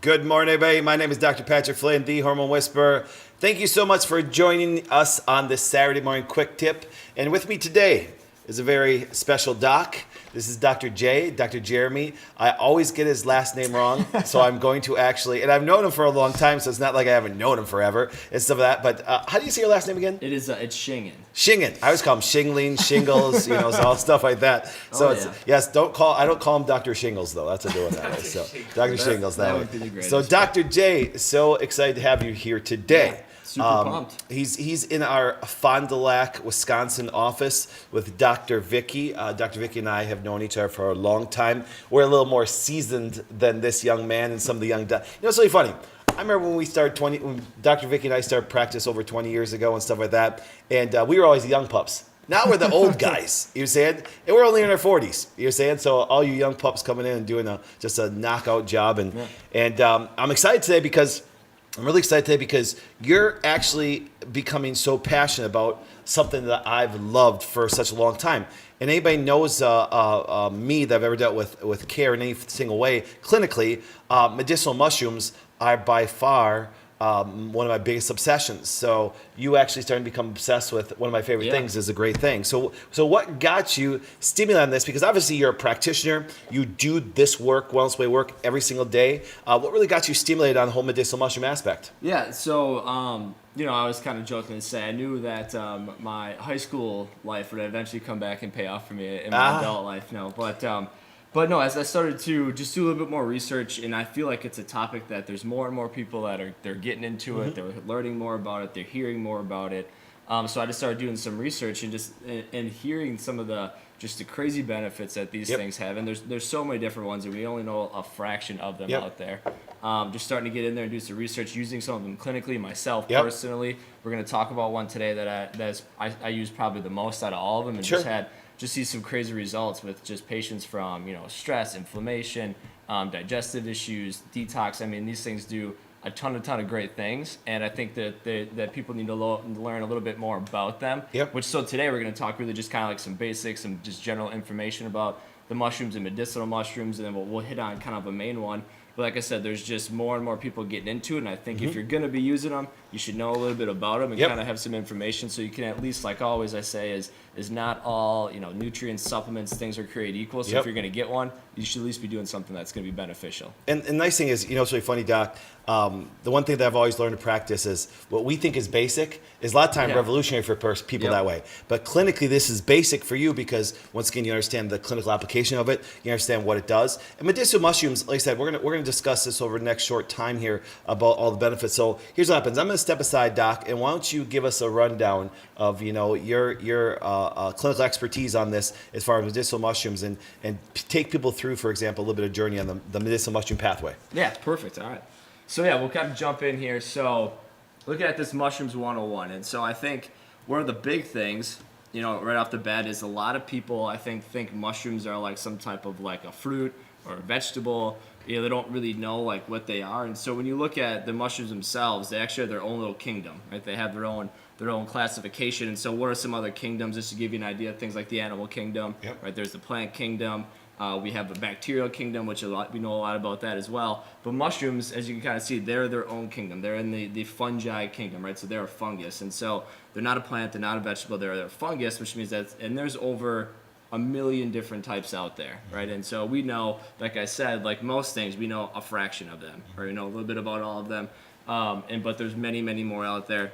Good morning, everybody. My name is Dr. Patrick Flynn, the Hormone Whisperer. Thank you so much for joining us on this Saturday morning quick tip. And with me today is a very special doc. This is Dr. J, Dr. Jeremy. I always get his last name wrong, so I'm going to actually, and I've known him for a long time, so it's not like I haven't known him forever and stuff like that. But how do you say your last name again? It's Schingen. Schingen. I always call him Shingling, Shingles, all stuff like that. So yes, I don't call him Dr. Shingles though. That's a good one that way. So Dr. Shingles that way. So Dr. J, so excited to have you here today. Yeah. Super pumped. He's in our Fond du Lac, Wisconsin office with Dr. Vicky. Dr. Vicky and I have known each other for a long time. We're a little more seasoned than this young man and some of the young it's really funny. I remember when Dr. Vicky and I started practice over 20 years ago and stuff like that, and we were always the young pups. Now we're the old guys, you know what I'm saying? And we're only in our 40s, you know what I'm saying? So all you young pups coming in and doing just a knockout job. And I'm excited today because you're actually becoming so passionate about something that I've loved for such a long time. And anybody knows me that I've ever dealt with care in any single way, clinically, medicinal mushrooms are by far one of my biggest obsessions. So you actually starting to become obsessed with one of my favorite things is a great thing. So what got you stimulated on this? Because obviously you're a practitioner. You do this work, wellness way work, every single day. What really got you stimulated on the whole medicinal mushroom aspect? Yeah, so, I was kind of joking to say I knew that my high school life would eventually come back and pay off for me in my adult life. But no, as I started to just do a little bit more research, and I feel like it's a topic that there's more and more people that they're getting into it, they're learning more about it, they're hearing more about it. So I just started doing some research and hearing some of the crazy benefits that these things have. And there's so many different ones, and we only know a fraction of them out there. Just starting to get in there and do some research, using some of them clinically myself personally. We're going to talk about one today that I use probably the most out of all of them, and just see some crazy results with just patients from stress, inflammation, digestive issues, detox. I mean, these things do a ton of great things, and I think that people need to learn a little bit more about them. So today we're going to talk really just kind of like some basics, some just general information about the mushrooms and medicinal mushrooms, and then we'll hit on kind of a main one. But like I said, there's just more and more people getting into it, and I think if you're going to be using them, you should know a little bit about them and kind of have some information, so you can at least, like always I say, is not all nutrients, supplements, things are created equal. So if you're going to get one, you should at least be doing something that's going to be beneficial. And the nice thing is, it's really funny, Doc. The one thing that I've always learned to practice is what we think is basic is a lot of time revolutionary for people that way. But clinically, this is basic for you because once again, you understand the clinical application of it. You understand what it does. And medicinal mushrooms, like I said, we're gonna discuss this over the next short time here about all the benefits. So here's what happens. I'm gonna step aside, Doc, and why don't you give us a rundown of your clinical expertise on this as far as medicinal mushrooms and take people through, for example, a little bit of journey on the medicinal mushroom pathway. Yeah, perfect. All right. So we'll kind of jump in here. So looking at this mushrooms 101, and so I think one of the big things, right off the bat is a lot of people I think mushrooms are like some type of like a fruit or a vegetable. They don't really know like what they are. And so when you look at the mushrooms themselves, they actually have their own little kingdom, right? They have their own classification. And so what are some other kingdoms, just to give you an idea? Things like the animal kingdom, right? There's the plant kingdom. We have the bacterial kingdom, which we know a lot about that as well. But mushrooms, as you can kind of see, they're their own kingdom. They're in the fungi kingdom, right? So they're a fungus. And so they're not a plant, they're not a vegetable, they're a fungus, which means and there's over 1 million different types out there, right? And so we know, like I said, like most things, we know a fraction of them, or we know a little bit about all of them. But there's many, many more out there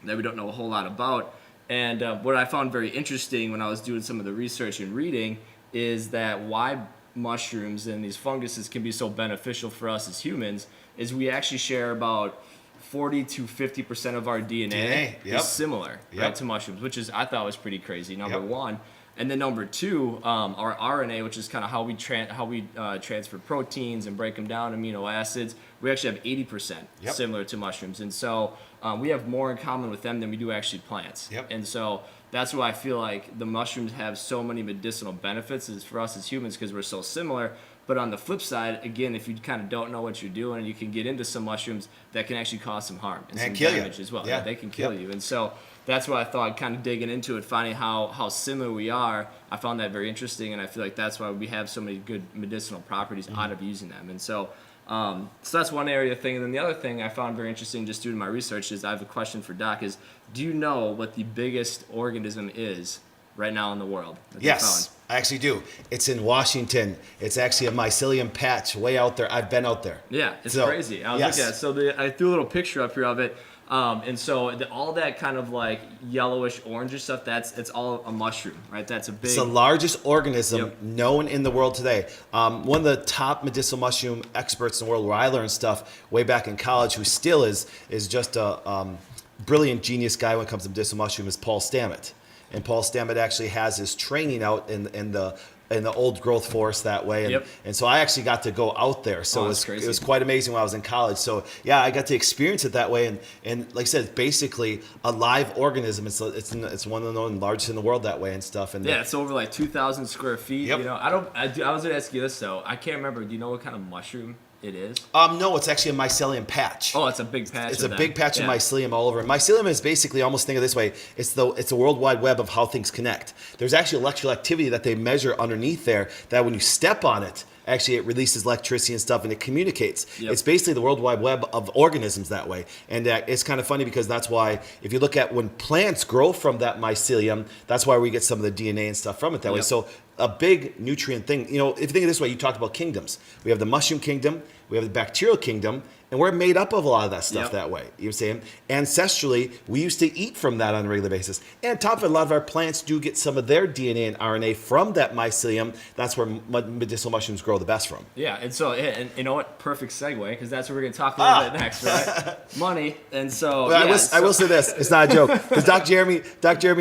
that we don't know a whole lot about. And what I found very interesting when I was doing some of the research and reading is that why mushrooms and these funguses can be so beneficial for us as humans is we actually share about 40 to 50% of our DNA is similar right, to mushrooms, which I thought was pretty crazy, number one. And then number two, our RNA, which is kind of how we transfer proteins and break them down, amino acids, we actually have 80% similar to mushrooms. And so we have more in common with them than we do actually plants. And so that's why I feel like the mushrooms have so many medicinal benefits is for us as humans because we're so similar. But on the flip side, again, if you kind of don't know what you're doing, you can get into some mushrooms that can actually cause some harm and some damage as well. Yeah, they can kill you. And so that's why I thought, kind of digging into it, finding how similar we are, I found that very interesting, and I feel like that's why we have so many good medicinal properties out of using them. And so So that's one area thing. And then the other thing I found very interesting just due to my research is I have a question for Doc is, do you know what the biggest organism is right now in the world? Yes, I actually do. It's in Washington. It's actually a mycelium patch way out there. I've been out there. Yeah, it's crazy. I was looking at it. So I threw a little picture up here of it. And so all that kind of like yellowish orange stuff, it's all a mushroom, right? That's a big... It's the largest organism known in the world today. One of the top medicinal mushroom experts in the world, where I learned stuff way back in college, who still is just a brilliant genius guy when it comes to medicinal mushroom, is Paul Stamets. And Paul Stamets actually has his training out in the old growth forest that way. And so I actually got to go out there. So it was quite amazing when I was in college. So yeah, I got to experience it that way. And like I said, it's basically a live organism. It's one of the largest in the world that way and stuff. And yeah, it's over like 2,000 square feet. You know, I was gonna ask you this though. I can't remember. Do you know what kind of mushroom it is? No, it's actually a mycelium patch. Oh, it's a big patch. It's a big patch of mycelium all over. Mycelium is basically, almost think of it this way, it's a world wide web of how things connect. There's actually electrical activity that they measure underneath there that when you step on it, actually it releases electricity and stuff and it communicates. It's basically the world wide web of organisms that way. And it's kind of funny because that's why if you look at when plants grow from that mycelium, that's why we get some of the DNA and stuff from it that way. So a big nutrient thing. You know, if you think of it this way, you talked about kingdoms. We have the mushroom kingdom, we have the bacterial kingdom, and we're made up of a lot of that stuff that way. You know what I'm saying? Ancestrally, we used to eat from that on a regular basis. And on top of it, a lot of our plants do get some of their DNA and RNA from that mycelium. That's where medicinal mushrooms grow the best from. Yeah, and so, and you know what? Perfect segue, because that's what we're going to talk a little bit next, right? Money. And so, well, I will say this. It's not a joke. Because Doc Jeremy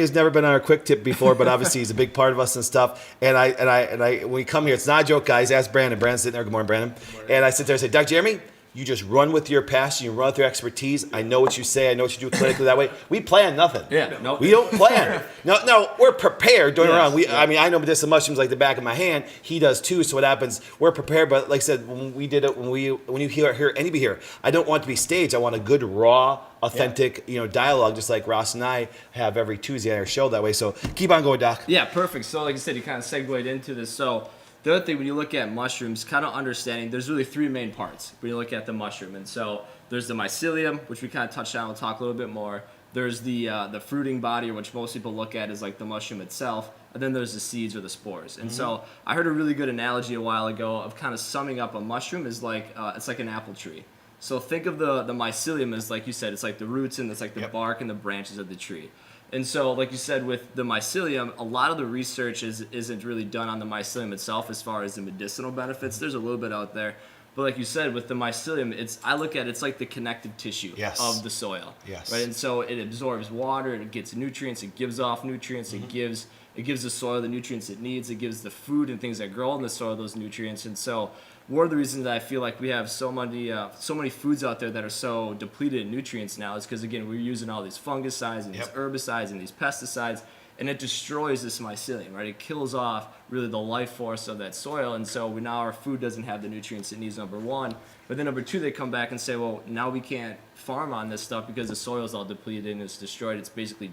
has never been on our quick tip before, but obviously he's a big part of us and stuff. And when we come here, it's not a joke, guys. Ask Brandon. Brandon's sitting there. Good morning, Brandon. Good morning. And I sit there and say, Doc Jeremy, you just run with your passion, you run with your expertise. I know what you say, I know what you do clinically that way. We plan nothing. We don't plan. No, we're prepared. Don't get me wrong. I mean, I know medicinal mushrooms like the back of my hand. He does too. So what happens? We're prepared. But like I said, when we did it, when you hear anybody here, I don't want it to be staged. I want a good raw, authentic, dialogue, just like Ross and I have every Tuesday on our show that way. So keep on going, Doc. Yeah, perfect. So like I said, you kind of segued into this. So the other thing, when you look at mushrooms, kind of understanding, there's really three main parts when you look at the mushroom. And so there's the mycelium, which we kind of touched on. We'll talk a little bit more. There's the fruiting body, which most people look at as like the mushroom itself. And then there's the seeds or the spores. And so I heard a really good analogy a while ago of kind of summing up a mushroom is like, it's like an apple tree. So think of the mycelium as, like you said, it's like the roots and it's like the bark and the branches of the tree. And so, like you said, with the mycelium, a lot of the research isn't really done on the mycelium itself as far as the medicinal benefits. There's a little bit out there. But like you said, with the mycelium, I look at it's like the connective tissue of the soil. Right? And so it absorbs water, it gets nutrients, it gives off nutrients, it gives the soil the nutrients it needs, it gives the food and things that grow in the soil those nutrients. And so one of the reasons that I feel like we have so many foods out there that are so depleted in nutrients now is because, again, we're using all these fungicides and these herbicides and these pesticides, and it destroys this mycelium, right? It kills off really the life force of that soil, and so now our food doesn't have the nutrients it needs, number one. But then number two, they come back and say, well, now we can't farm on this stuff because the soil's all depleted and it's destroyed. It's basically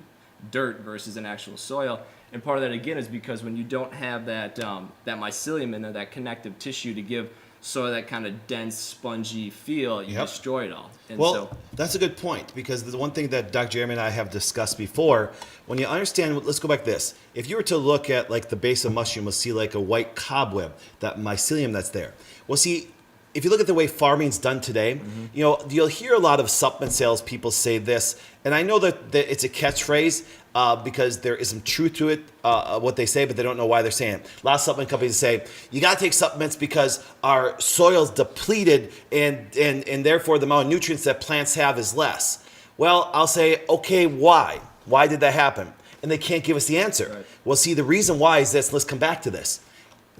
dirt versus an actual soil. And part of that, again, is because when you don't have that mycelium in there, that connective tissue to give soil that kind of dense, spongy feel, you destroy it all. And that's a good point, because the one thing that Dr. Jeremy and I have discussed before, when you understand, let's go back to this. If you were to look at like the base of mushroom, we'll see like a white cobweb, that mycelium that's there. Well, see, if you look at the way farming's done today, you'll hear a lot of supplement sales people say this, and I know that it's a catchphrase because there is some truth to it, what they say, but they don't know why they're saying it. A lot of supplement companies say, you got to take supplements because our soil's depleted and therefore the amount of nutrients that plants have is less. Well, I'll say, okay, why? Why did that happen? And they can't give us the answer. Right. Well, see, the reason why is this. Let's come back to this.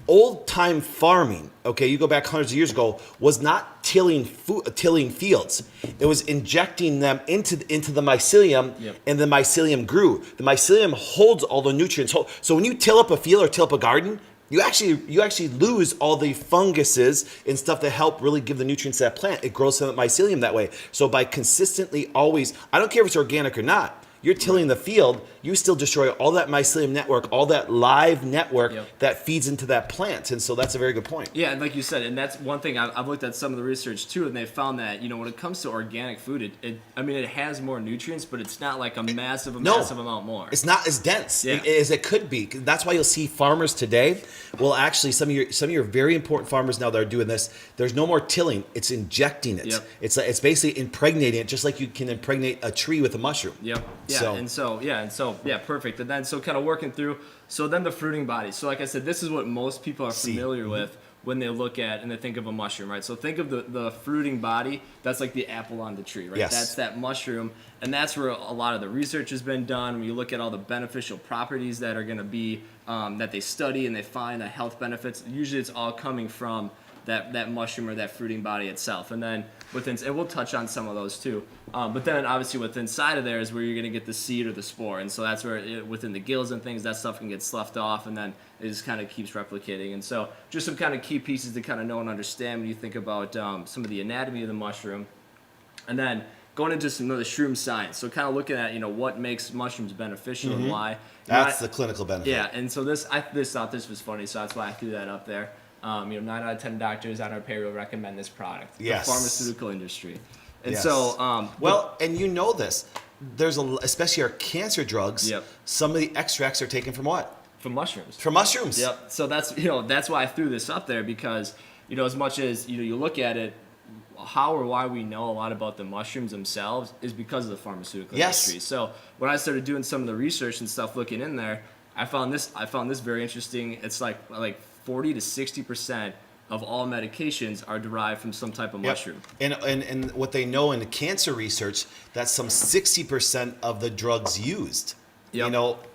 Old-time farming, okay, you go back hundreds of years ago, was not tilling fields. It was injecting them into the mycelium, and the mycelium grew. The mycelium holds all the nutrients. So when you till up a field or till up a garden, you actually lose all the funguses and stuff that help really give the nutrients to that plant. It grows from the mycelium that way. So by consistently always, I don't care if it's organic or not, you're tilling the field, you still destroy all that mycelium network, all that live network that feeds into that plant. And so that's a very good point. Yeah, and like you said, and that's one thing I've looked at some of the research too, and they found that when it comes to organic food, it has more nutrients, but it's not like a massive amount more. It's not as dense as it could be. That's why you'll see farmers today will actually some of your very important farmers now that are doing this. There's no more tilling; it's injecting it. Yep. It's basically impregnating it, just like you can impregnate a tree with a mushroom. Yep. Yeah. So perfect. And then so kind of working through. So then the fruiting body. So like I said, this is what most people are familiar with when they look at and they think of a mushroom, right? So think of the fruiting body. That's like the apple on the tree, right? Yes. That's that mushroom, and that's where a lot of the research has been done. When you look at all the beneficial properties that are going to be that they study and they find the health benefits, usually it's all coming from that mushroom or that fruiting body itself. And then and we'll touch on some of those too. But then obviously within inside of there is where you're going to get the seed or the spore. And so that's where within the gills and things, that stuff can get sloughed off, and then it just kind of keeps replicating. And so just some kind of key pieces to kind of know and understand when you think about some of the anatomy of the mushroom. And then going into some of the shroom science. So kind of looking at, what makes mushrooms beneficial and why. That's the clinical benefit. Yeah, and so I thought this was funny, so that's why I threw that up there. 9 out of 10 doctors on our payroll recommend this product. Yes. The pharmaceutical industry. And Yes. so, and you know this. There's especially our cancer drugs. Yep. Some of the extracts are taken from what? from mushrooms. From mushrooms. Yep. So that's why I threw this up there, because as much as you look at it, how or why we know a lot about the mushrooms themselves is because of the pharmaceutical industry. So when I started doing some of the research and stuff, looking in there, I found this very interesting. It's like 40 to 60% of all medications are derived from some type of mushroom. And what they know in the cancer research, that some 60% of the drugs used,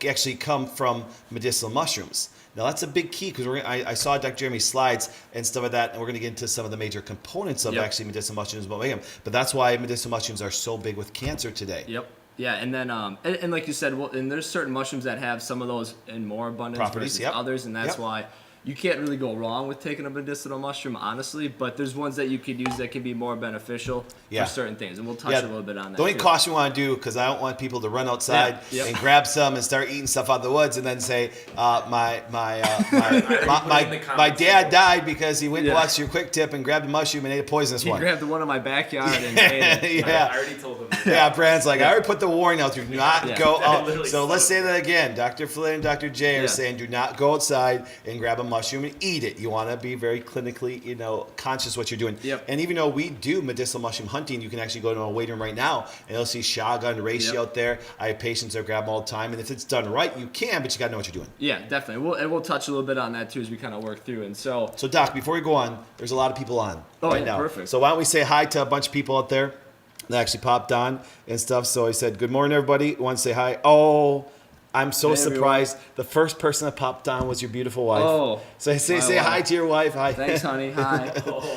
actually come from medicinal mushrooms. Now that's a big key, because I saw Dr. Jeremy's slides and stuff like that, and we're going to get into some of the major components of actually medicinal mushrooms. But that's why medicinal mushrooms are so big with cancer today. Yep. Yeah, and then and like you said, and there's certain mushrooms that have some of those in more abundance Properties, versus others, and that's why you can't really go wrong with taking a medicinal mushroom, honestly. But there's ones that you could use that can be more beneficial for certain things, and we'll touch a little bit on that. The only caution we want to do, because I don't want people to run outside and grab some and start eating stuff out of the woods, and then say my dad died because he went and watched your quick tip and grabbed a mushroom and ate a poisonous one. He grabbed the one in my backyard and ate it. I already told him. Yeah, Brand's like, I already put the warning out there. Do not go out. So let's say that again. Dr. Flynn and Dr. J are saying, do not go outside and grab a mushroom and eat it. You want to be very clinically, conscious what you're doing. Yep. And even though we do medicinal mushroom hunting, you can actually go to a waiting room right now and you'll see shotgun reishi out there. I have patients that grab them all the time, and if it's done right, you can, but you got to know what you're doing. Yeah, definitely. We'll touch a little bit on that too as we kind of work through. And so Doc, before we go on, there's a lot of people on now. Perfect. So why don't we say hi to a bunch of people out there that actually popped on and stuff. So I said, good morning, everybody. Want to say hi? Oh, I'm so surprised. The first person that popped on was your beautiful wife. Oh. So say hi to your wife. Hi. Thanks, honey. Hi.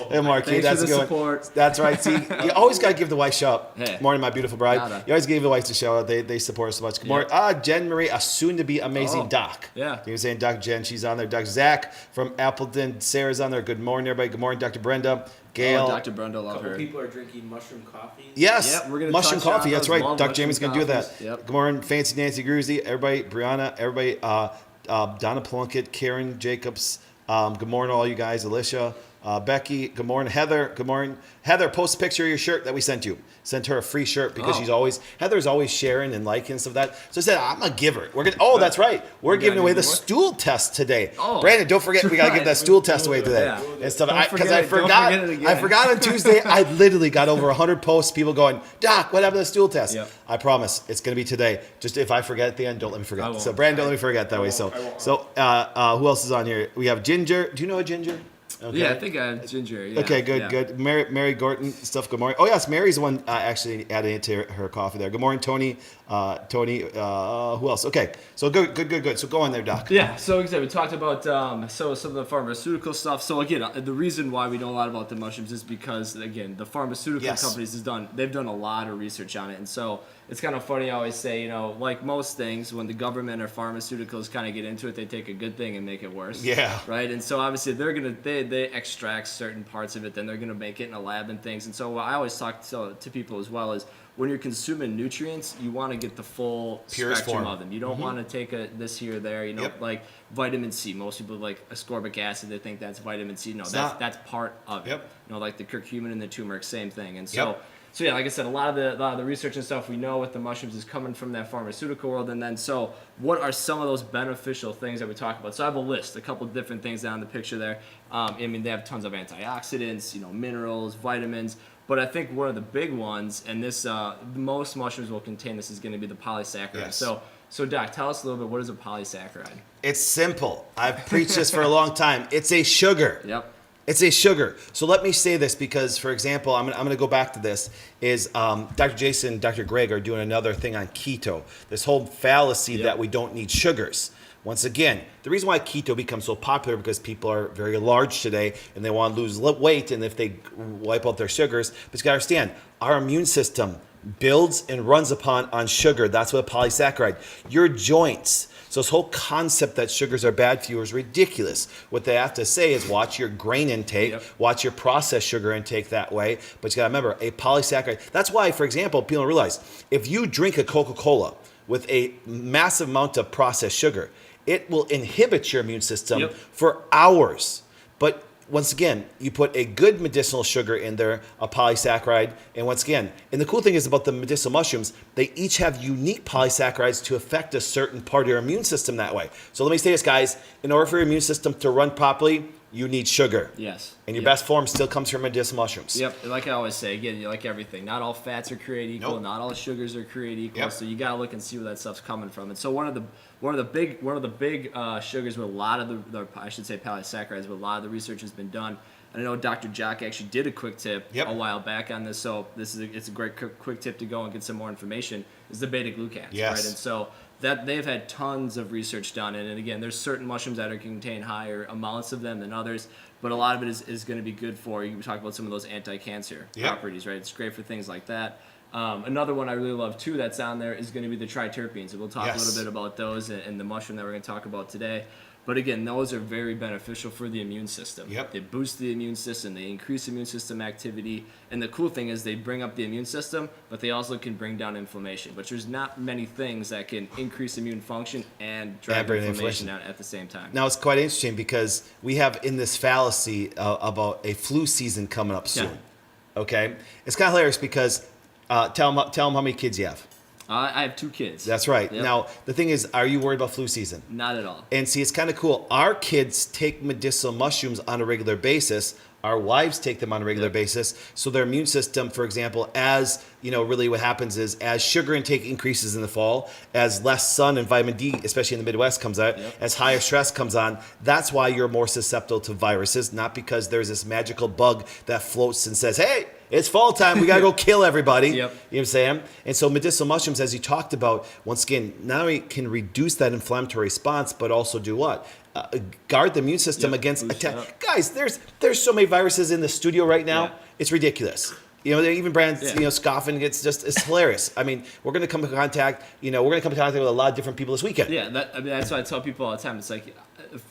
Hey, Marky. Thanks That's for the good. support. That's right. See, you always got to give the wife a shout. Hey. Morning, my beautiful bride. Nada. You always give the wife a shout out. They support us so much. Good morning. Jen Marie, a soon-to-be amazing doc. Yeah. You're saying Dr. Jen, she's on there. Dr. Zach from Appleton, Sarah's on there. Good morning, everybody. Good morning, Dr. Brenda. Gail. Oh, Dr. Brenda, love her. People are drinking mushroom coffee. Yes, Yep, we're gonna mushroom touch on coffee. That's those. right. Love Dr. Jamie's going to do that. mushroom coffees. Yep. Good morning, Fancy Nancy Gruzy, everybody, Brianna, everybody, Donna Plunkett, Karen Jacobs. Good morning, all you guys. Alicia, Becky. Good morning, Heather. Good morning, Heather. Post a picture of your shirt that we sent you. Sent her a free shirt because Heather's always sharing and liking stuff like that. So I said, I'm gonna give her. That's right. We're giving away the stool test today. Oh, Brandon, don't forget, we gotta give that stool test away today and stuff. Because I forgot. I forgot on Tuesday. I literally got over 100 posts. People going, Doc, what happened to the stool test? Yep. I promise it's gonna be today. Just if I forget at the end, don't let me forget. So Brandon, don't let me forget that way. So who else is on here? We have Ginger. Do you know a Ginger? Okay. Yeah, I think I have Ginger. Yeah. Okay, good. Mary Gorton, stuff. Good morning. Oh yes, Mary's the one actually adding it to her coffee there. Good morning, Tony. Tony. Who else? Okay, so good. So go on there, Doc. Yeah. So we talked about some of the pharmaceutical stuff. So again, the reason why we know a lot about the mushrooms is because again, the pharmaceutical companies they've done a lot of research on it, and so it's kind of funny. I always say, like most things, when the government or pharmaceuticals kind of get into it, they take a good thing and make it worse. Yeah. Right. And so obviously they extract certain parts of it, then they're gonna make it in a lab and things. And so what I always talk to people as well is, when you're consuming nutrients, you want to get the full Purest spectrum form. of them. You don't want to take this here or there. Yep. Like vitamin C. Most people like ascorbic acid. They think that's vitamin C. No, that's part of it. Yep. Like the curcumin and the turmeric, same thing. And so, Yep. so yeah, like I said, a lot of the research and stuff we know with the mushrooms is coming from that pharmaceutical world. And then, so what are some of those beneficial things that we talk about? So I have a list, a couple of different things down in the picture there. I mean, they have tons of antioxidants, minerals, vitamins. But I think one of the big ones, and this most mushrooms will contain this, is going to be the polysaccharide. Yes. So Doc, tell us a little bit, what is a polysaccharide? It's simple. I've preached this for a long time. It's a sugar. Yep. It's a sugar. So let me say this because, for example, I'm going to go back to this, is Dr. Jason, Dr. Greg are doing another thing on keto. This whole fallacy that we don't need sugars. Once again, the reason why keto becomes so popular because people are very large today and they want to lose weight, and if they wipe out their sugars, but you got to understand, our immune system builds and runs on sugar. That's what a polysaccharide. Your joints. So this whole concept that sugars are bad for you is ridiculous. What they have to say is watch your grain intake, watch your processed sugar intake that way. But you got to remember, a polysaccharide. That's why, for example, people don't realize, if you drink a Coca-Cola with a massive amount of processed sugar, it will inhibit your immune system for hours. But once again, you put a good medicinal sugar in there, a polysaccharide, and once again, and the cool thing is about the medicinal mushrooms, they each have unique polysaccharides to affect a certain part of your immune system that way. So let me say this, guys, in order for your immune system to run properly, you need sugar. Yes. And your best form still comes from medicinal mushrooms. Yep. Like I always say, again, like everything, not all fats are created equal, not all sugars are created equal. So you gotta look and see where that stuff's coming from. And so one of the big sugars with a lot of the I should say polysaccharides, but a lot of the research has been done. And I know Dr. Jock actually did a quick tip a while back on this, so it's a great quick tip to go and get some more information. Is the beta glucans, right? And so that they've had tons of research done, and again, there's certain mushrooms that contain higher amounts of them than others, but a lot of it is going to be good for you. We talk about some of those anti-cancer properties, right? It's great for things like that. Another one I really love too that's on there is going to be the triterpenes. And we'll talk a little bit about those and the mushroom that we're going to talk about today. But again, those are very beneficial for the immune system. They boost the immune system, they increase immune system activity, and the cool thing is they bring up the immune system, but they also can bring down inflammation. But there's not many things that can increase immune function and drive inflammation down at the same time. Now it's quite interesting because we have in this fallacy about a flu season coming up soon. Okay, it's kind of hilarious because tell them how many kids you have. I have 2 kids. That's right. Now, the thing is, are you worried about flu season? Not at all. And see, it's kind of cool. Our kids take medicinal mushrooms on a regular basis. Our wives take them on a regular basis. So their immune system, for example, as, really what happens is as sugar intake increases in the fall, as less sun and vitamin D, especially in the Midwest, comes out, as higher stress comes on, that's why you're more susceptible to viruses, not because there's this magical bug that floats and says, hey, it's fall time. We got to go kill everybody. You know what I'm saying? And so medicinal mushrooms, as you talked about, once again, not only can reduce that inflammatory response, but also do what? Guard the immune system against attack. Guys, there's so many viruses in the studio right now. It's ridiculous. Even brands, scoffing. It's hilarious. I mean, we're going to come in contact, with a lot of different people this weekend. Yeah, that's why I tell people all the time. It's like,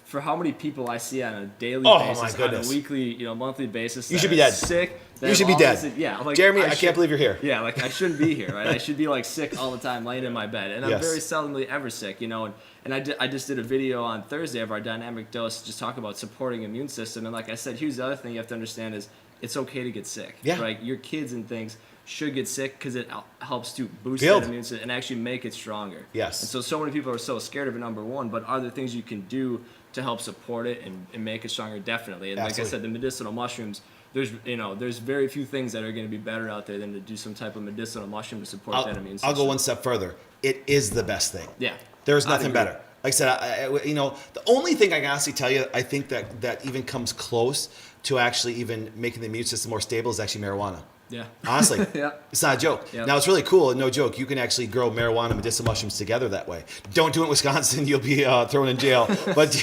for how many people I see on a daily basis, on a weekly, monthly basis, you should be dead. Sick. You should be dead. Jeremy, I can't believe you're here. Yeah, I shouldn't be here, right? I should be sick all the time, laying in my bed, and I'm very seldomly ever sick, And I just did a video on Thursday of our dynamic dose, just talking about supporting immune system, and like I said, here's the other thing you have to understand is it's okay to get sick. Right? Your kids and things should get sick because it helps to boost that immune system and actually make it stronger. And so many people are so scared of it, number one, but are there things you can do to help support it and make it stronger? Definitely. And like I said, the medicinal mushrooms, there's very few things that are going to be better out there than to do some type of medicinal mushroom to support that immune system. I'll go one step further. It is the best thing. Yeah. There's nothing better. Like I said, the only thing I can honestly tell you, I think that even comes close to actually even making the immune system more stable is actually marijuana. Yeah. Honestly. It's not a joke. Now, it's really cool. No joke. You can actually grow marijuana and medicinal mushrooms together that way. Don't do it in Wisconsin. You'll be thrown in jail. But,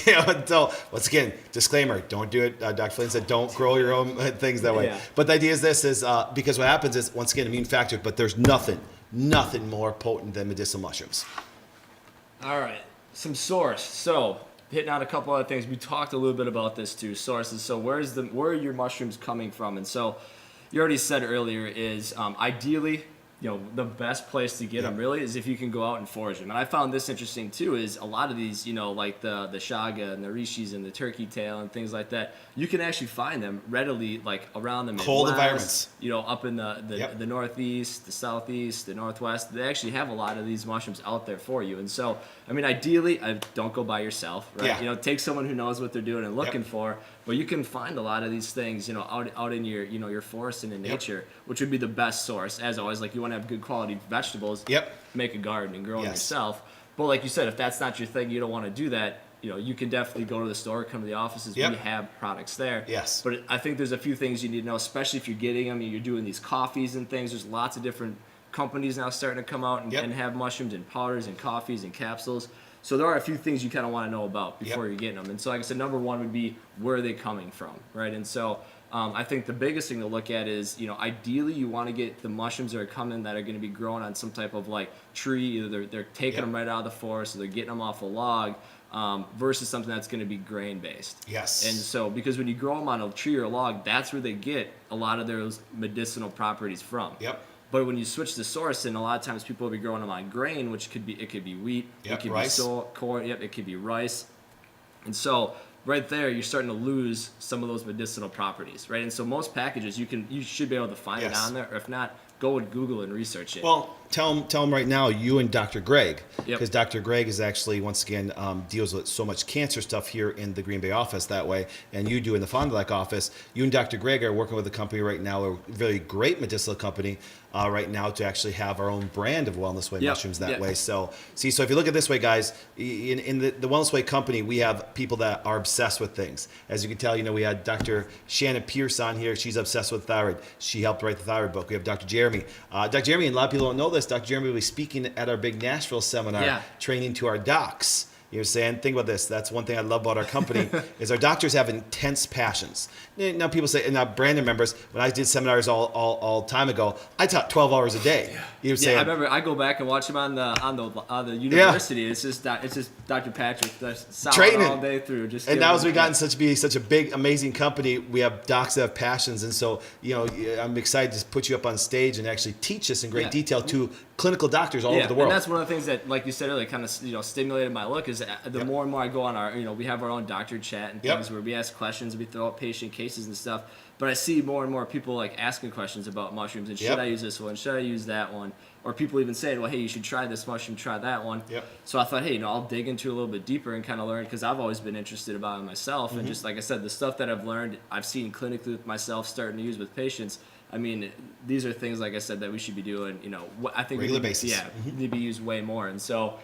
so, once again, disclaimer, don't do it. Dr. Flynn said don't grow your own things that way. But the idea is this is because what happens is, once again, immune factor, but there's nothing nothing more potent than medicinal mushrooms. All right, some source. So hitting on a couple other things. We talked a little bit about this too. Sources. So where are your mushrooms coming from? And so you already said earlier is ideally, the best place to get them really is if you can go out and forage them. And I found this interesting too. Is a lot of these, like the shaga and the rishis and the turkey tail and things like that, you can actually find them readily, like around the Midwest, cold environments. Up in the Northeast, the Southeast, the Northwest. They actually have a lot of these mushrooms out there for you. And so, I mean, ideally, don't go by yourself, right? Yeah. Take someone who knows what they're doing and looking for. But you can find a lot of these things, out in your, your forest and in nature, which would be the best source. As always, like you want to have good quality vegetables. Make a garden and grow them yourself. But like you said, if that's not your thing, you don't want to do that. You can definitely go to the store, come to the offices. We have products there. Yes. But I think there's a few things you need to know, especially if you're getting them. You're doing these coffees and things. There's lots of different companies now starting to come out and have mushrooms in powders and coffees and capsules. So there are a few things you kind of want to know about before you're getting them. And so like I said, number one would be where are they coming from, right? And so I think the biggest thing to look at is, ideally you want to get the mushrooms that are coming that are going to be growing on some type of like tree. Either they're taking them right out of the forest or they're getting them off a log versus something that's going to be grain based. Yes. And so because when you grow them on a tree or a log, that's where they get a lot of those medicinal properties from. But when you switch the source, and a lot of times people will be growing them on grain, which could be wheat, it could rice. be corn, it could be rice. And so right there, you're starting to lose some of those medicinal properties, right? And so most packages, you should be able to find it on there, or if not, go and Google and research it. Well, tell them right now, you and Dr. Greg, because Dr. Greg is actually, once again, deals with so much cancer stuff here in the Green Bay office that way, and you do in the Fond du Lac office. You and Dr. Greg are working with a company right now, a really great medicinal company right now, to actually have our own brand of Wellness Way mushrooms that way. So if you look at it this way, guys, in the Wellness Way company, we have people that are obsessed with things. As you can tell, we had Dr. Shannon Pierce on here. She's obsessed with thyroid. She helped write the thyroid book. We have Dr. Jeremy. Dr. Jeremy, and a lot of people don't know this, Dr. Jeremy will be speaking at our big Nashville seminar, training to our docs. You know what I'm saying? Think about this. That's one thing I love about our company is our doctors have intense passions. Now people say, and now Brandon members, when I did seminars all time ago, I taught 12 hours a day. You know what I'm saying? I remember I go back and watch him on the university. It's just Dr. Patrick solid training all day through. And now as we gotten such a big, amazing company, we have docs that have passions. And so, I'm excited to put you up on stage and actually teach this in great detail to clinical doctors all over the world. And that's one of the things that, like you said earlier, kind of stimulated my look is the more and more I go on our, we have our own doctor chat and things where we ask questions, we throw out patient cases and stuff. But I see more and more people like asking questions about mushrooms and should I use this one, should I use that one, or people even saying, well, hey, you should try this mushroom, try that one. So I thought, hey, I'll dig into it a little bit deeper and kind of learn because I've always been interested about it myself. And just like I said, the stuff that I've learned, I've seen clinically with myself starting to use with patients. I mean, these are things, like I said, that we should be doing, I think regular basis. Need to be used way more. And so,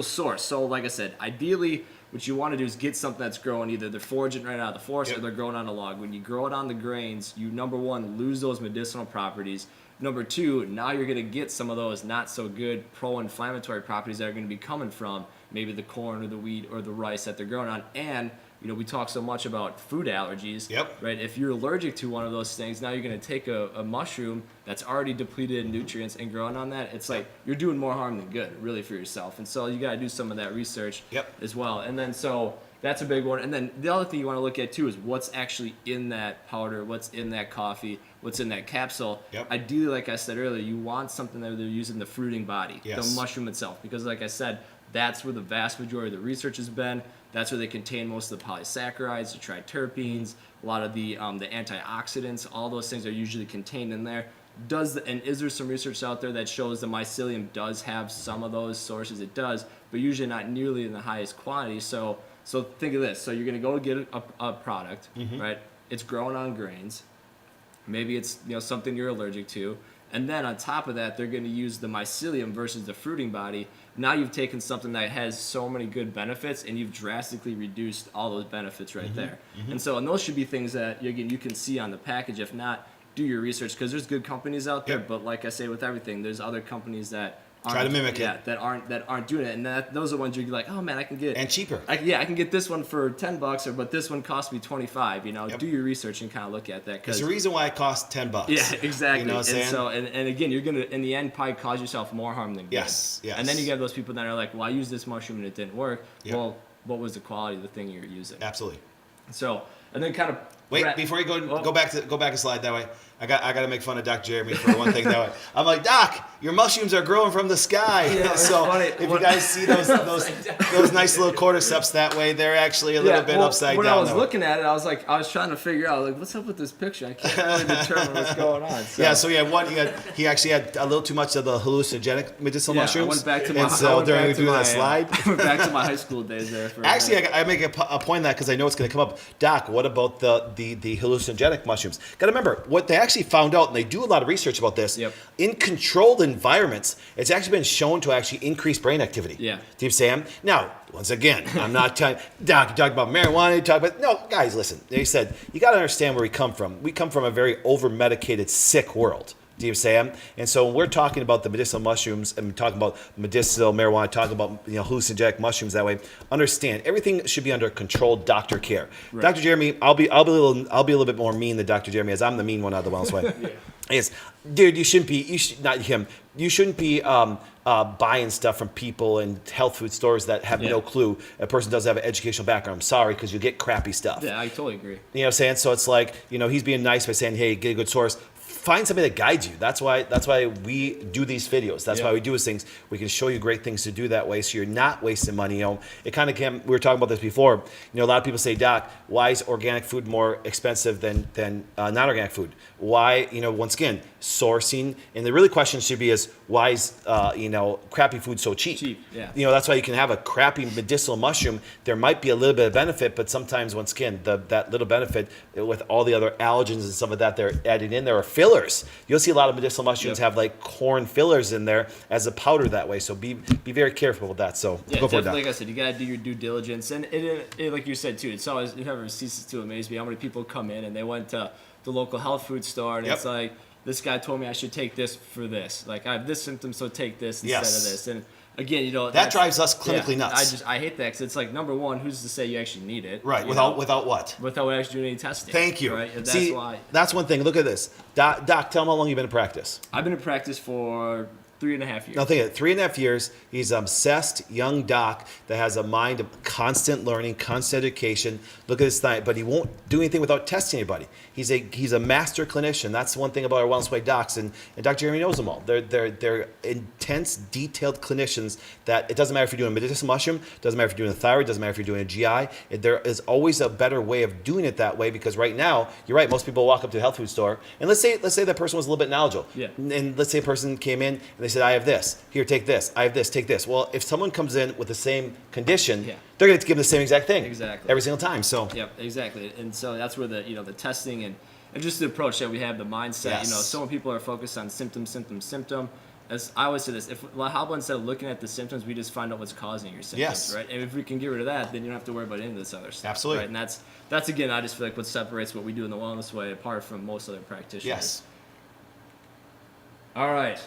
source. So like I said, ideally, what you want to do is get something that's growing, either they're foraging right out of the forest or they're growing on a log. When you grow it on the grains, you, number one, lose those medicinal properties. Number two, now you're going to get some of those not so good pro-inflammatory properties that are going to be coming from maybe the corn or the wheat or the rice that they're growing on. And we talk so much about food allergies, right? If you're allergic to one of those things, now you're going to take a mushroom that's already depleted in nutrients and growing on that. It's like you're doing more harm than good, really, for yourself. And so you got to do some of that research as well. And then so that's a big one. And then the other thing you want to look at too is what's actually in that powder, what's in that coffee, what's in that capsule. Ideally, like I said earlier, you want something that they're using the fruiting body, the mushroom itself, because like I said, that's where the vast majority of the research has been. That's where they contain most of the polysaccharides, the triterpenes, a lot of the antioxidants. All those things are usually contained in there. Is there some research out there that shows the mycelium does have some of those sources? It does, but usually not nearly in the highest quantity. So think of this. So you're going to go get a product, right? It's growing on grains. Maybe it's something you're allergic to. And then on top of that, they're going to use the mycelium versus the fruiting body. Now you've taken something that has so many good benefits, and you've drastically reduced all those benefits right there. And those should be things that, again, you can see on the package. If not, do your research, because there's good companies out there. But like I say with everything, there's other companies that Try to mimic it. Yeah, that aren't doing it, and those are the ones you're like, oh man, I can get and cheaper. I can get this one for $10, but this one costs me $25. You know, Yep. do your research and kind of look at that. There's a reason why it costs $10. Yeah, exactly. You know what I'm saying? And so, and again, you're gonna in the end probably cause yourself more harm than good. Yes. And then you get those people that are like, well, I used this mushroom and it didn't work. Yep. Well, what was the quality of the thing you're using? Absolutely. So, and then kind of wait before you go back a slide that way. I got to make fun of Doc Jeremy for one thing that way. I'm like, Doc, your mushrooms are growing from the sky. Yeah, so funny. if you guys see those nice little cordyceps that way, they're actually a little bit upside when down. When I was looking at it, I was trying to figure out like what's up with this picture. I can't really determine what's going on. So. Yeah, so he actually had a little too much of the hallucinogenic medicinal mushrooms. I went back to that slide. I went back to my high school days there. Actually, I make a point of that because I know it's going to come up. Doc, what about the hallucinogenic mushrooms? Got to remember what they actually found out, and they do a lot of research about this. Yep. In controlled environments, it's actually been shown to actually increase brain activity. Yeah. Do you see? Now, once again, I'm not telling Doc. You talk about marijuana. You talk about no, guys. Listen, they said you got to understand where we come from. We come from a very over-medicated, sick world. Do you understand? And so when we're talking about the medicinal mushrooms and talking about medicinal marijuana, talking about hallucinogenic mushrooms that way, understand everything should be under controlled doctor care. Right. Dr. Jeremy, I'll be a little bit more mean than Dr. Jeremy, as I'm the mean one out of the wellness way. Yeah. Yes, dude, you shouldn't be buying stuff from people in health food stores that have no clue. A person doesn't have an educational background. I'm sorry, because you get crappy stuff. Yeah, I totally agree. You know what I'm saying? So it's like, he's being nice by saying, hey, get a good source. Find somebody that guides you. That's why we do these videos. That's why we do these things. We can show you great things to do that way, so you're not wasting money. It kind of came. We were talking about this before. A lot of people say, Doc, why is organic food more expensive than non-organic food? Why? Once again, sourcing. And the really question should be is why is crappy food so cheap? Cheap. Yeah. That's why you can have a crappy medicinal mushroom. There might be a little bit of benefit, but sometimes once again, that little benefit with all the other allergens and stuff like that they're adding in there are fillers. You'll see a lot of medicinal mushrooms have like corn fillers in there as a powder that way. So be very careful with that. So go for it, Doc. Like I said, you gotta do your due diligence, and it like you said too, it never ceases to amaze me how many people come in and they went to the local health food store and it's like, this guy told me I should take this for this. Like I have this symptom, so take this instead of this. And again, that drives us clinically nuts. I hate that because it's like, number one, who's to say you actually need it? Right. Without what? Without actually doing any testing. Thank you. Right. See, that's one thing. Look at this, Doc. Tell him how long you've been in practice. I've been in practice for 3.5 years. Now think of it, 3.5 years. He's an obsessed young doc that has a mind of constant learning, constant education. Look at this thing, but he won't do anything without testing anybody. He's a master clinician. That's one thing about our Wellness Way docs, and Dr. Jeremy knows them all. They're intense, detailed clinicians that it doesn't matter if you're doing a medicinal mushroom, doesn't matter if you're doing a thyroid, doesn't matter if you're doing a GI. There is always a better way of doing it that way, because right now, you're right, most people walk up to a health food store, and let's say that person was a little bit knowledgeable. Yeah. And let's say a person came in and they said, I have this. Here, take this. I have this. Take this. Well, if someone comes in with the same condition, they're going to give them the same exact thing. Exactly. Every single time. So. Yep. Exactly. And so that's where the testing and just the approach that we have, the mindset. Yes. So many people are focused on symptom. As I always say this, how about instead of looking at the symptoms, we just find out what's causing your symptoms, Yes. right? And if we can get rid of that, then you don't have to worry about any of this other stuff. Absolutely. Right? And that's again, I just feel like what separates what we do in the Wellness Way apart from most other practitioners. Yes. All right.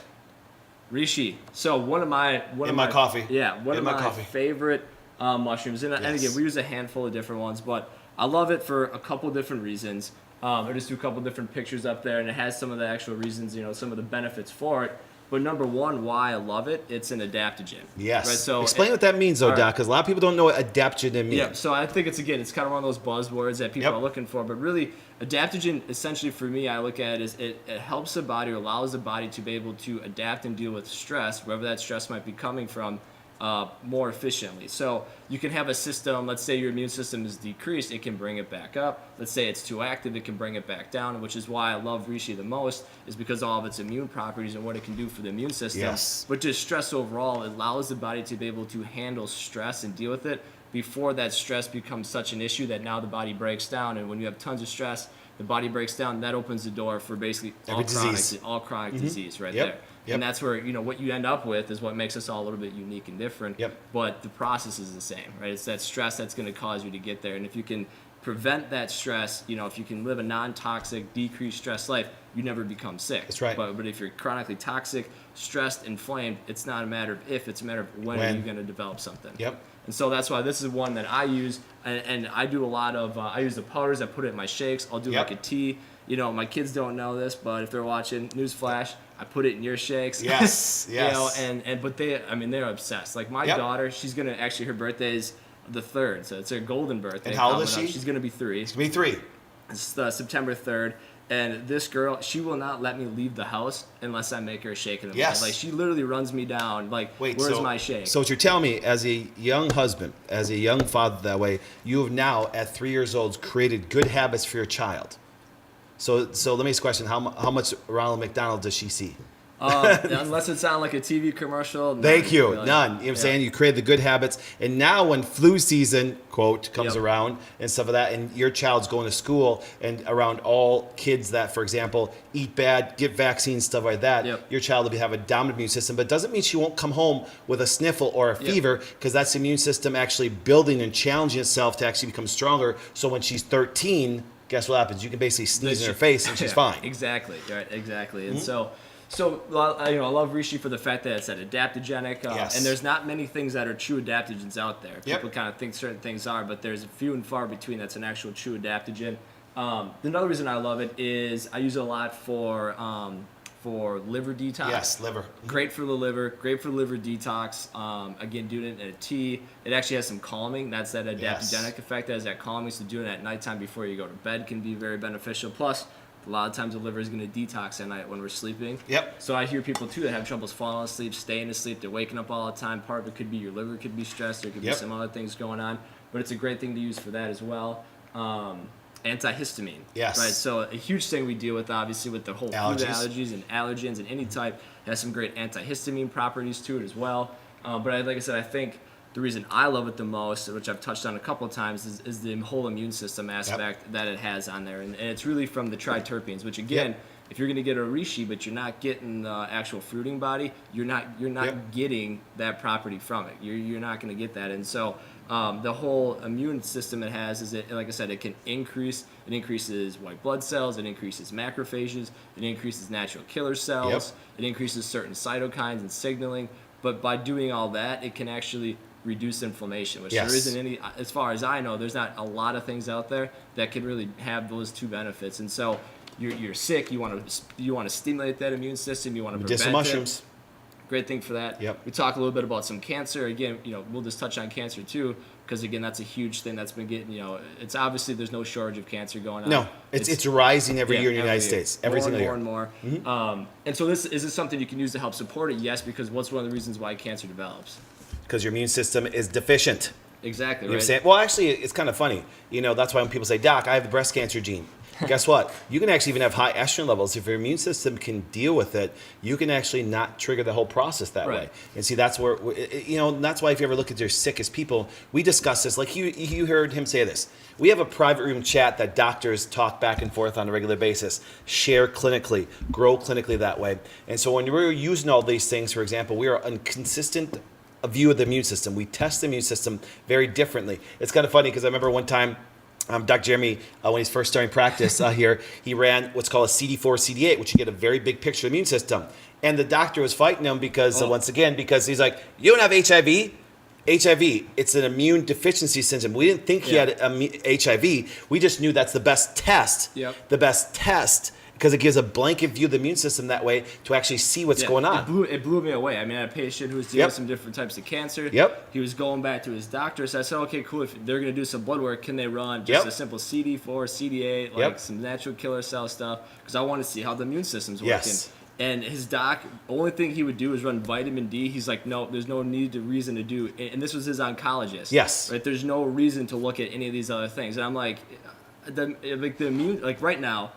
Reishi. So one of my coffee. Yeah, one of my coffee. favorite mushrooms, and again we use a handful of different ones, but I love it for a couple different reasons. I just do a couple different pictures up there, and it has some of the actual reasons, some of the benefits for it. But number one, why I love it, it's an adaptogen. Yes. Right? So explain what that means, though, Doc, because a lot of people don't know what adaptogen means. Yeah. So I think it's kind of one of those buzzwords that people are looking for, but really, adaptogen, essentially for me, I look at it as it helps the body or allows the body to be able to adapt and deal with stress, wherever that stress might be coming from, more efficiently. So you can have a system, let's say your immune system is decreased, it can bring it back up. Let's say it's too active, it can bring it back down, which is why I love reishi the most, is because of all of its immune properties and what it can do for the immune system. Yes. But just stress overall, it allows the body to be able to handle stress and deal with it before that stress becomes such an issue that now the body breaks down. And when you have tons of stress, the body breaks down, that opens the door for basically all chronic disease right there. Yep. And that's where, what you end up with is what makes us all a little bit unique and different. Yep. But the process is the same, right? It's that stress that's going to cause you to get there. And if you can prevent that stress, if you can live a non-toxic, decreased stress life, you never become sick. That's right. But if you're chronically toxic, stressed, inflamed, it's not a matter of if, it's a matter of when are you going to develop something. Yep. And so that's why this is one that I use, and I do a lot of, I use the powders, I put it in my shakes, I'll do like a tea. My kids don't know this, but if they're watching, newsflash, I put it in your shakes. Yes, yes. But they're obsessed. Like my daughter, she's gonna actually, her birthday is the 3rd, so it's her golden birthday. And how old is she? She's gonna be 3. It's gonna be 3. It's September 3rd. And this girl, she will not let me leave the house unless I make her a shake in the morning. Like she literally runs me down. Like, where's my shake? So what you're telling me, as a young husband, as a young father that way, you have now at 3 years old created good habits for your child. So let me ask a question: How much Ronald McDonald does she see? Unless it sounds like a TV commercial. Thank you. Really. None. You know what I'm saying? You created the good habits. And now when flu season, quote, comes around and stuff like that, and your child's going to school and around all kids that, for example, eat bad, get vaccines, stuff like that, your child will have a dominant immune system. But it doesn't mean she won't come home with a sniffle or a fever, because that's the immune system actually building and challenging itself to actually become stronger. So when she's 13, guess what happens? You can basically sneeze in her face and she's fine. Exactly. Right. Exactly. And so I love reishi for the fact that it's an adaptogenic, and there's not many things that are true adaptogens out there. People kind of think certain things are, but there's a few and far between that's an actual true adaptogen. Another reason I love it is I use it a lot for liver detox. Yes, liver. Great for the liver. Great for liver detox. Again, doing it in a tea. It actually has some calming. That's that adaptogenic effect. That has that calming. So doing it at nighttime before you go to bed can be very beneficial. Plus, a lot of times the liver is going to detox at night when we're sleeping. Yep. So I hear people too that have troubles falling asleep, staying asleep. They're waking up all the time. Part of it could be your liver could be stressed. There could be some other things going on. But it's a great thing to use for that as well. Antihistamine. Yes. Right. So a huge thing we deal with, obviously, with the whole food allergies and allergens and any type, it has some great antihistamine properties to it as well. But like I said, I think the reason I love it the most, which I've touched on a couple of times, is the whole immune system aspect that it has on there. And it's really from the triterpenes, which again, if you're going to get a reishi, but you're not getting the actual fruiting body, you're not getting that property from it. You're not going to get that. And so the whole immune system it has is, like I said, it can increase. It increases white blood cells. It increases macrophages. It increases natural killer cells. It increases certain cytokines and signaling. But by doing all that, it can actually reduce inflammation, which there isn't any, as far as I know, there's not a lot of things out there that can really have those two benefits. And so you're sick, you want to stimulate that immune system, you want to prevent medicinal mushrooms. Great thing for that. We talk a little bit about some cancer. Again, we'll just touch on cancer too, because again, that's a huge thing that's been getting, it's obviously there's no shortage of cancer going on. No, it's rising every year in the United States. Every single year. More and more. And so is this something you can use to help support it? Yes, because what's one of the reasons why cancer develops? Because your immune system is deficient. Exactly. You know what I'm saying? Well, actually, it's kind of funny. That's why when people say, "Doc, I have the breast cancer gene." Guess what? You can actually even have high estrogen levels. If your immune system can deal with it, you can actually not trigger the whole process that way. And see, that's where, that's why if you ever look at your sickest people, we discuss this. Like you heard him say this. We have a private room chat that doctors talk back and forth on a regular basis, share clinically, grow clinically that way. And so when we're using all these things, for example, we are inconsistent a view of the immune system. We test the immune system very differently. It's kind of funny because I remember one time, Dr. Jeremy, when he's first starting practice here, he ran what's called a CD4, CD8, which you get a very big picture of the immune system. And the doctor was fighting him because, once again, because he's like, "You don't have HIV." HIV, it's an immune deficiency syndrome. We didn't think he had HIV. We just knew that's the best test. The best test. Because it gives a blanket view of the immune system that way to actually see what's going on. It blew me away. I mean, I had a patient who was dealing with some different types of cancer. He was going back to his doctor. So I said, okay, cool. If they're going to do some blood work, can they run just a simple CD4, CD8, like some natural killer cell stuff? Because I want to see how the immune system's working. And his doc, only thing he would do is run vitamin D. He's like, no, there's no reason to do. And this was his oncologist. Right? There's no reason to look at any of these other things. And I'm like, the immune, like right now,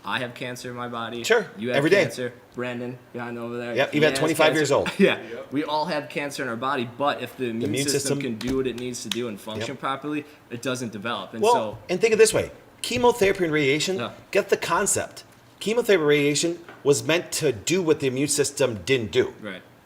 I have cancer in my body. You have every cancer. Day. Brandon, behind over there. Even at 25 years old. We all have cancer in our body, but if the immune system can do what it needs to do and function properly, it doesn't develop. And and think of it this way. Chemotherapy and radiation, get the concept. Chemotherapy and radiation was meant to do what the immune system didn't do.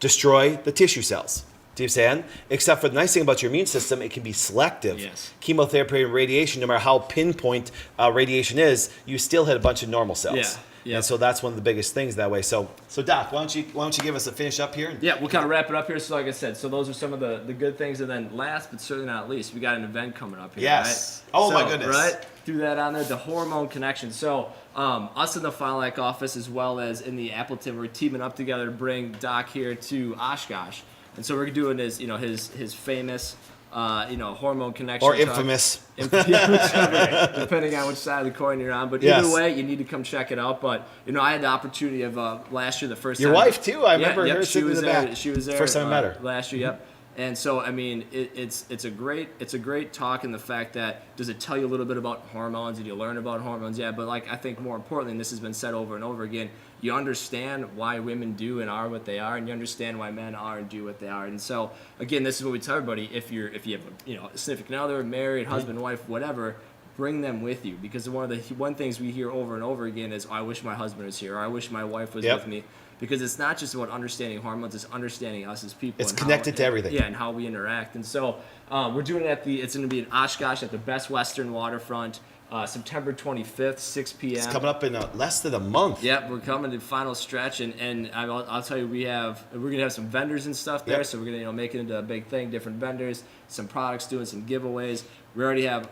Destroy the tissue cells. Do you understand? Except for the nice thing about your immune system, it can be selective. Yes. Chemotherapy and radiation, no matter how pinpoint radiation is, you still hit a bunch of normal cells. Yeah. Yep. And so that's one of the biggest things that way. So Doc, why don't you give us a finish up here? Yeah, we'll kind of wrap it up here. So like I said, so those are some of the good things. And then last but certainly not least, we got an event coming up here. Yes. Right? Oh, my goodness. Right? Threw that on there, the hormone connection. So us in the Fond du Lac office as well as in the Appleton, we're teaming up together to bring Doc here to Oshkosh. And so we're doing his famous hormone connection. Or talk. infamous. Depending on which side of the coin you're on. But either way, you need to come check it out. But, I had the opportunity of last year, the first Your time. wife, too. I remember her she sitting was in the there. back. She was there. First time I met her. Last year, yep. And so, I mean, it's a great talk in the fact that, does it tell you a little bit about hormones? Did you learn about hormones? Yeah, but I think more importantly, and this has been said over and over again, you understand why women do and are what they are, and you understand why men are and do what they are. And so, again, this is what we tell everybody: if you have a significant other, married, husband, wife, whatever, bring them with you, because one things we hear over and over again is, I wish my husband was here, or I wish my wife was with me. Because it's not just about understanding hormones; it's understanding us as people. It's connected to everything. Yeah, and how we interact. And so we're doing it it's going to be in Oshkosh at the Best Western Waterfront, September 25th, 6 p.m. It's coming up in less than a month. Yep, we're coming to the final stretch, and I'll tell you, we're gonna have some vendors and stuff there, so we're gonna make it into a big thing. Different vendors, some products, doing some giveaways. We already have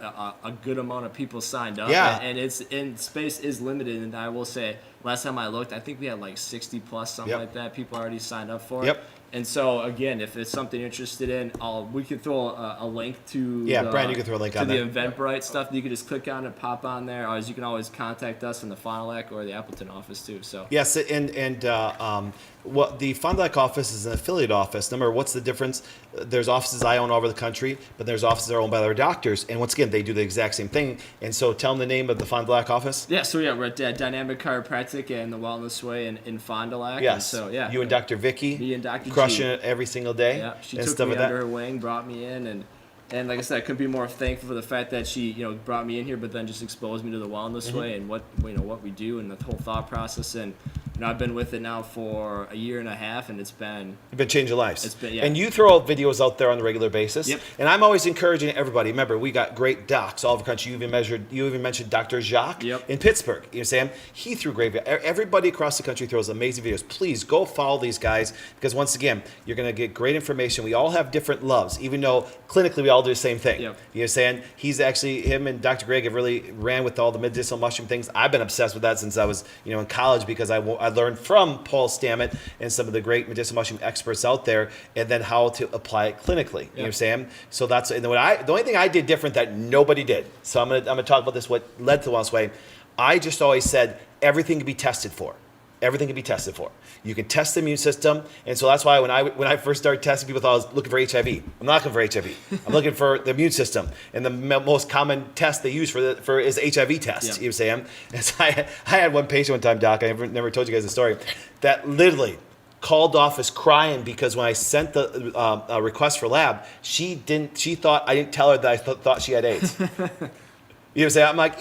a good amount of people signed up, and space is limited. And I will say, last time I looked, I think we had 60 plus, something like that. People already signed up for it. And so again, if it's something you're interested in, we could throw a link to Brandon, you can throw a link on the that. Eventbrite stuff. You can just click on it, pop on there, or you can always contact us in the Fond du Lac or the Appleton office too. So yes, and what the Fond du Lac office is an affiliate office. Remember, what's the difference? There's offices I own all over the country, but there's offices that are owned by other doctors. And once again, they do the exact same thing. And so tell them the name of the Fond du Lac office. Yeah, so we're at Dynamic Chiropractic and the Wellness Way in Fond du Lac. Yes. And so you and Dr. Vicky. Me and Dr. Crushing G. it every single day. Yeah, she and took stuff me like under that. her wing, brought me in, and like I said, I couldn't be more thankful for the fact that she, brought me in here, but then just exposed me to the Wellness Way and what we do and the whole thought process. And I've been with it now for a year and a half, and it's been... You've been changing lives. It's been, And you throw out videos out there on a regular basis. Yep. And I'm always encouraging everybody. Remember, we got great docs all over the country. You even mentioned Dr. Jacques in Pittsburgh. You know, Sam? He threw great videos. Everybody across the country throws amazing videos. Please go follow these guys, because once again, you're going to get great information. We all have different loves, even though clinically we all do the same thing. Yep. You know, saying he's actually, him and Dr. Greg have really ran with all the medicinal mushroom things. I've been obsessed with that since I was, in college, because I learned from Paul Stammet and some of the great medicinal mushroom experts out there, and then how to apply it clinically. You know what I'm saying? So that's, and the only thing I did different that nobody did. So I'm gonna talk about this. What led to the Wellness Way? I just always said everything can be tested for. Everything can be tested for. You can test the immune system, and so that's why when I first started testing, people thought I was looking for HIV. I'm not looking for HIV. I'm looking for the immune system, and the most common test they use for is HIV test. You know what I'm saying? And so I had one patient one time, Doc. I never told you guys the story. That literally called office crying because when I sent the request for lab, she thought I didn't tell her that I thought she had AIDS. You know what I'm saying? I'm like,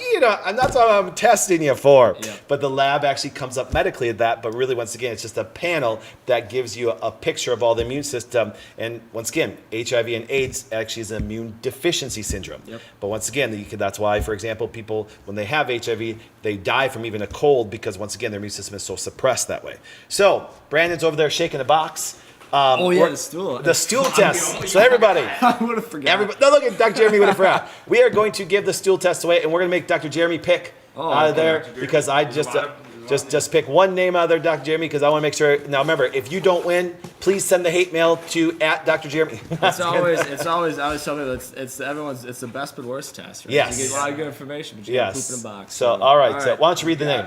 and that's what I'm testing you for. Yeah. But the lab actually comes up medically at that. But really, once again, it's just a panel that gives you a picture of all the immune system. And once again, HIV and AIDS actually is an immune deficiency syndrome. Yep. But once again, that's why, for example, people, when they have HIV, they die from even a cold because, once again, their immune system is so suppressed that way. So Brandon's over there shaking a box. The stool. The stool test. So everybody. I would have forgotten. No, look at Dr. Jeremy would have forgot. We are going to give the stool test away, and we're going to make Dr. Jeremy pick out of there because I just pick one name out of there, Dr. Jeremy, because I want to make sure. Now remember, if you don't win, please send the hate mail to @Dr. Jeremy. It's always. I always tell people it's the best but worst test. Right? Yes. You get a lot of good information, but you can't poop in a box. So all right. So why don't you read the name?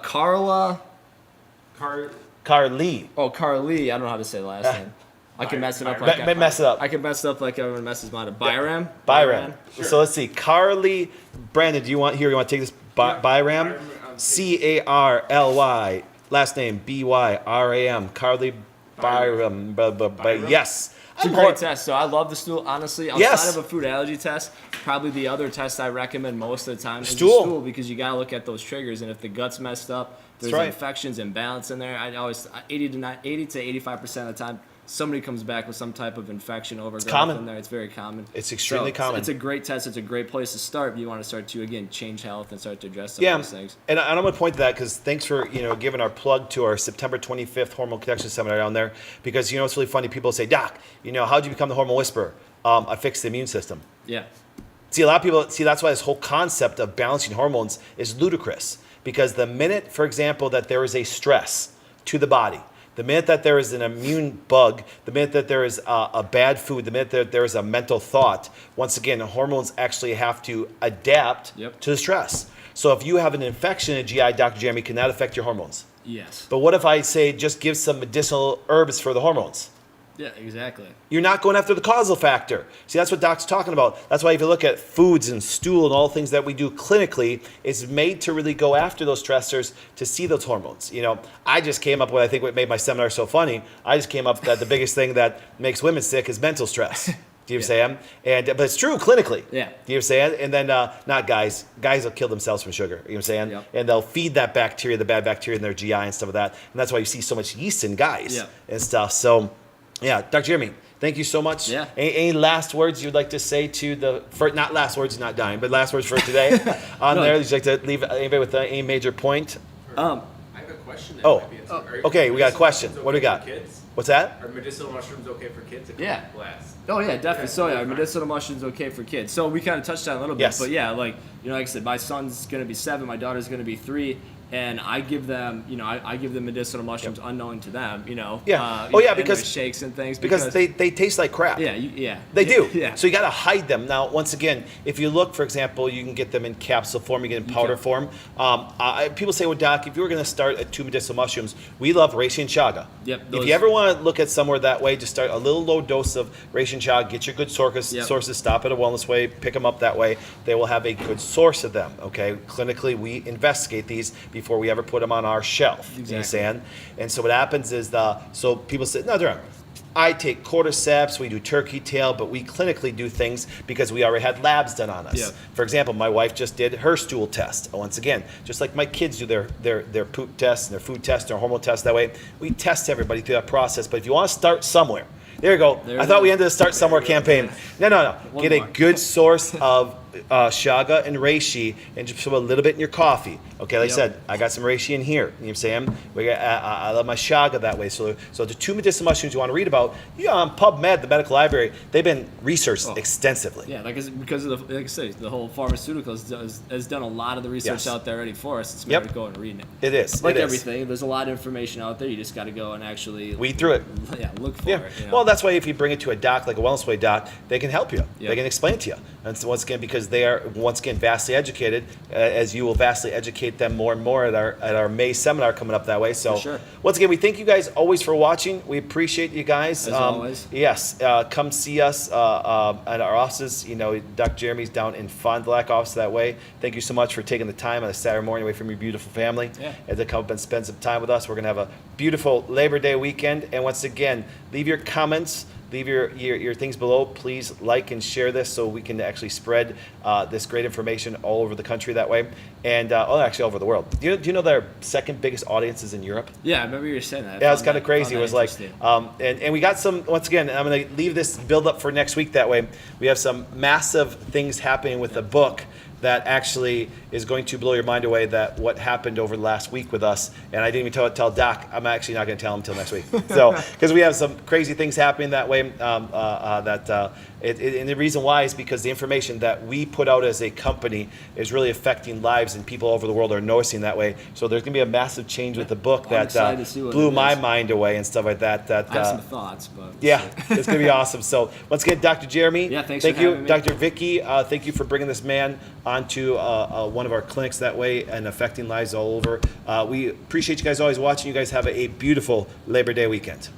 Carla. Carly. Oh, Carly. I don't know how to say the last name. I can mess it up I can mess it up like everyone messes mine up. Byram? Byram. Sure. So let's see. Carly. Brandon, you want to take this? Byram? Carly. Last name Byram. Carly Byram. Yes. It's a great test. So I love the stool. Honestly, outside of a food allergy test, probably the other test I recommend most of the time is the stool, because you got to look at those triggers. And if the gut's messed up, there's infections and balance in there. I always 80 to 85% of the time, somebody comes back with some type of infection overgrowth common. in there. It's very common. It's extremely common. It's a great test. It's a great place to start. If you want to start to, again, change health and start to address some of those things. And I'm going to point to that because thanks for giving our plug to our September 25th Hormone Connection Seminar down there. Because it's really funny. People say, Doc, how'd you become the hormone whisperer? I fixed the immune system. Yeah. See, a lot of people that's why this whole concept of balancing hormones is ludicrous. Because the minute, for example, that there is a stress to the body, the minute that there is an immune bug, the minute that there is a bad food, the minute that there is a mental thought, once again, hormones actually have to adapt to the stress. So if you have an infection in GI, Dr. Jeremy, can that affect your hormones? Yes. But what if I say just give some medicinal herbs for the hormones? Yeah, exactly. You're not going after the causal factor. See, that's what Doc's talking about. That's why if you look at foods and stool and all the things that we do clinically, it's made to really go after those stressors to see those hormones. I just came up with, I think what made my seminar so funny, I just came up that the biggest thing that makes women sick is mental stress. Do you understand? But it's true clinically. Yeah. Do you understand? And then not guys. Guys will kill themselves from sugar. You know what I'm saying? Yep. And they'll feed that bacteria, the bad bacteria in their GI and stuff like that. And that's why you see so much yeast in guys and stuff. So, yeah, Dr. Jeremy, thank you so much. Yeah. Any last words you'd like to say to not last words, you're not dying, but last words for today on there? Would you like to leave anybody with any major point? I have a question. That Oh, might be answered. okay, we got a question. Medicinal What do we got? mushrooms okay for kids? What's that? Are medicinal mushrooms okay for kids? Yeah. Blast. Oh yeah, definitely. So yeah, medicinal mushrooms okay for kids. So we kind of touched on it a little bit, Yes. but yeah, like I said, my son's gonna be 7, my daughter's gonna be 3, and I give them, I give them medicinal mushrooms unknowing to them, Yeah. and because their shakes and things because they taste like crap. yeah They do. yeah. So you got to hide them. Now, once again, if you look, for example, you can get them in capsule form, you get them in powder form. People say, well, Doc, if you were going to start at 2 medicinal mushrooms, we love reishi and chaga. Yep, If those- you ever want to look at somewhere that way, just start a little low dose of reishi and chaga, get your good sources, stop at a wellness way, pick them up that way. They will have a good source of them, okay? Clinically, we investigate these before we ever put them on our shelf. Exactly. You understand? And so what happens is, so people say, no, they're I take cordyceps, we do turkey tail, but we clinically do things because we already had labs done on us. Yeah. For example, my wife just did her stool test. Once again, just like my kids do their poop test and their food test and their hormone test that way, we test everybody through that process. But if you want to start somewhere, there you go. I thought we ended the Start Somewhere campaign. No. Get a good source of chaga and reishi and just put a little bit in your coffee. Okay, like I said, I got some reishi in here. You know what I'm saying? I love my chaga that way. So the 2 medicinal mushrooms you want to read about, on PubMed, the medical library, they've been researched extensively. Yeah, because of like I say, the whole pharmaceuticals has done a lot of the research out there already for us. It's a matter of going and reading it. It is. Like it is. everything, there's a lot of information out there. You just got to go and actually weed through it. Yeah, look for Yeah. it. Well, that's why if you bring it to a doc, like a Wellness Way doc, they can help you. Yep. They can explain it to you. And so once again, because they are vastly educated, as you will vastly educate them more and more at our May seminar coming up that way. So For sure. once again, we thank you guys always for watching. We appreciate you guys. As always. Yes, come see us at our offices. Dr. Jeremy's down in Fond du Lac office that way. Thank you so much for taking the time on a Saturday morning away from your beautiful family and to come up and spend some time with us. We're going to have a beautiful Labor Day weekend. And once again, leave your comments. Leave your things below. Please like and share this so we can actually spread this great information all over the country that way. And actually all over the world. Do you know their second biggest audience is in Europe? Yeah, I remember you were saying that. Yeah, it's kind of crazy. It was like, and we got some, once again, I'm going to leave this build up for next week that way. We have some massive things happening with the book that actually is going to blow your mind away, that what happened over the last week with us. And I didn't even tell Doc. I'm actually not going to tell him until next week. So, because we have some crazy things happening that way. And the reason why is because the information that we put out as a company is really affecting lives, and people all over the world are noticing that way. So there's going to be a massive change with the book that blew my mind away and stuff like that. I have some thoughts, but yeah, it's going to be awesome. So once again, Dr. Jeremy, thank you, having me. Dr. Vicky, thank you for bringing this man onto one of our clinics that way and affecting lives all over. We appreciate you guys always watching. You guys have a beautiful Labor Day weekend.